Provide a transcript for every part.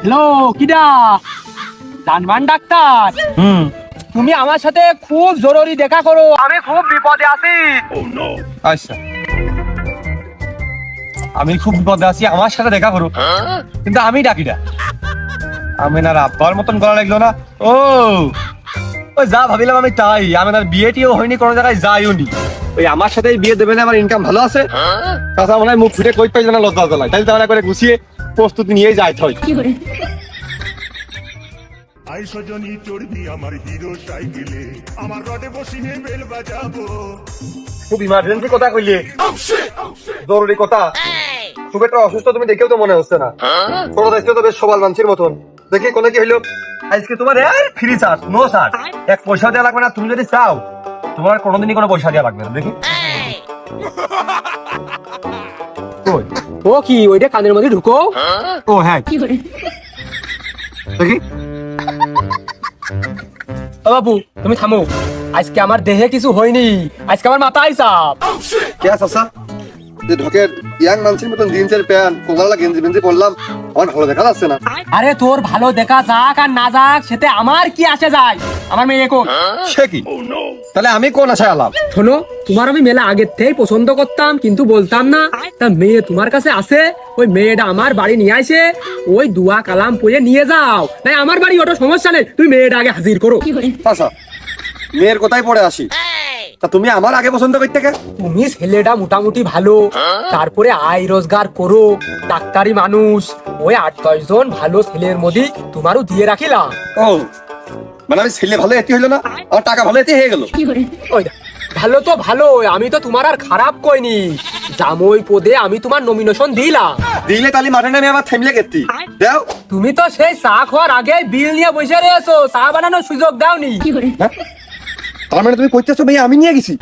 Hello, কিডা? জানমান doctor? তুমি আমার সাথে খুব জরুরি দেখা করো, আমি খুব বিপদে আছি। আচ্ছা, আমি খুব বিপদে আছি, আমার সাথে দেখা করো। কিন্তু আমি ডাকিটা আমি না আব্বার মতন করা লাগলো না। ও ওই যা ভাবিলাম আমি তাই। আমি না বিয়েটিও হয়নি, কোনো জায়গায় যাইও নি। ওই আমার সাথে বিয়ে দেবে না, আমার ইনকাম ভালো আছে। তাছাড়া মনে হয় মুখ ফুটে কই পাই না, লজ্জা জ্বালায়। তাই তাহলে করে গুছিয়ে প্রস্তুতি নিয়ে যাইতে হয়। আই সজনী চড়বি আমার হিরো সাইকেলে, আমার রডে বসিয়ে বেল বাজাবো। খুব ইমার্জেন্সি কথা কইলে, জরুরি কথা। খুব একটা অসুস্থ তুমি দেখেও তো মনে হচ্ছে না। কোনো দেখতে তো বেশ সবাল মানসির মতন। দেখি কোনো কি হইলো? আজকে তোমার ফ্রি চার্জ, নো চার্জ, এক পয়সা দেওয়া লাগবে না। তুমি যদি চাও তোমার কোনোদিনই কোনো পয়সা দেওয়া লাগবে না। দেখি ও কি ওইটা কানের মধ্যে ঢুকো? ও হ্যাঁ, দেখি। ও বাবু, তুমি থামো। আজকে আমার দেহে কিছু হয়নি, আজকে আমার মাথায় চাপ। কে আছে যে ঢোকের ইয়াং মানুষের মতন জিন্সের প্যান্ট, কোকালা গেঞ্জি বেঞ্জি পরলাম, আমার ভালো দেখা যাচ্ছে না। আরে তোর ভালো দেখা যাক আর না যাক, সেতে আমার কি আসে যায়? আমার মেয়ে কোন? সে কি? তাহলে আমি কোন আশায় আলাম? শোনো, তোমার আমি মেলা আগের থেকেই পছন্দ করতাম, কিন্তু বলতাম না। তা মেয়ে তোমার কাছে আছে, ওই মেয়েটা আমার বাড়ি নিয়ে আসে, ওই দুয়া কালাম পড়ে নিয়ে যাও। তাই আমার বাড়ি ওটা সমস্যা নেই, তুমি মেয়েটা আগে হাজির করো। আচ্ছা, মেয়ের কোথায় পড়ে আসি? তা তুমি আমার আগে পছন্দ করতে কে? তুমি ছেলেটা মোটামুটি ভালো, তারপরে আয় রোজগার করো, ডাক্তারি মানুষ, ওই 8-10 জন ভালো ছেলের মধ্যে তোমারও দিয়ে রাখিলাম। ও মানে আমি ছেলে ভালো এটি হইলো না, আমার টাকা ভালো এটি হয়ে গেল। ওই দেখ, ভালো তো ভালো, আমি তো তোমার আর খারাপ কইনি। জামই পদে আমি তোমার নমিনেশন দিলাম। দিলে তাহলে মাঠে নামে আমার থেমলে কেতি দাও। তুমি তো সেই চা খাওয়ার আগে বিল নিয়ে বসে রয়েছো, চা বানানোর সুযোগ দাওনি। হ্যাঁ? তার মানে তুমি কইতেছো মেয়ে আমি নিয়ে গেছি,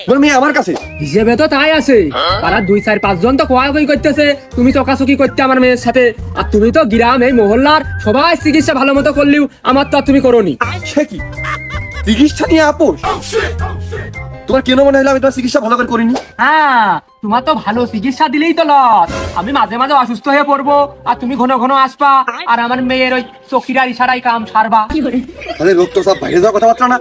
বল মেয়ে আমার কাছে? হিসেবে তো তাই আছে। পাড়ার 2-4-5 জন তো কোয়াকুই করতেছে, তুমি চকাচকি করতে আমার মেয়ের সাথে। আর তুমি তো গ্রাম এই মহল্লার সবাই চিকিৎসা ভালো মতো করলেও আমার তো আর তুমি করোনি। সে কি চিকিৎসা নিয়ে আপোষ? তোমার কেন মনে হলো আমি তোমার চিকিৎসা ভালো করে করিনি? হ্যাঁ, তোমার তো ভালো চিকিৎসা দিলেই তো লস। আমি মাঝে মাঝে অসুস্থ হয়ে পড়বো, আর তুমি ঘন ঘন আসবা, আর আমার মেয়ের ওই চকিরার ইশারায় কাম সারবা। তাহলে লোক তো সব বাইরে যাওয়ার কথাবার্তা না।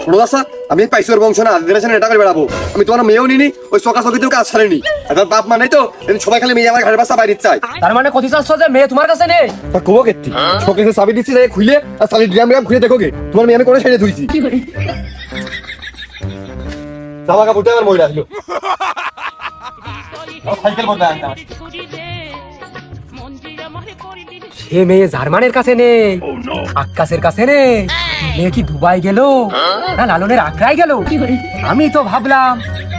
শোনো দাসা, আমি পাইসোর বংশ না, জেনারেশনে এটা করে বেড়াবো। আমি তোমার মেয়েও নিনি, ওই চকাচকিতেও কাজ ছাড়েনি। এখন বাপ মা নাই তো, সবাই খালি মেয়ে আমার ঘরের বাসা বাইরে চাই। তার মানে কথি চাচ্ছ যে মেয়ে তোমার কাছে নেই? তা কবো কেতি শোকেসে চাবি দিচ্ছি, যাই খুলে আর চালি ড্রাম ড্রাম খুলে দেখো গে তোমার মেয়ে আমি করে ছেড়ে ধুইছি। জামা কাপড়টা আমার মহিলা ছিল, সাইকেল বদলে আনতাম। সে মেয়ে জার্মানের কাছে নেই, আক্কাসের কাছে নেই। মেয়ে কি দুবাই গেল না লালনের আগ্রায় গেল? আমি তো ভাবলাম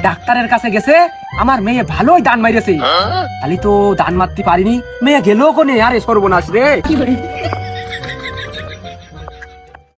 ডাক্তারের কাছে গেছে, আমার মেয়ে ভালোই দান মাইরেছে। খালি তো দান মারতে পারিনি, মেয়ে গেল কোনে? আরে সর্বনাশ রে।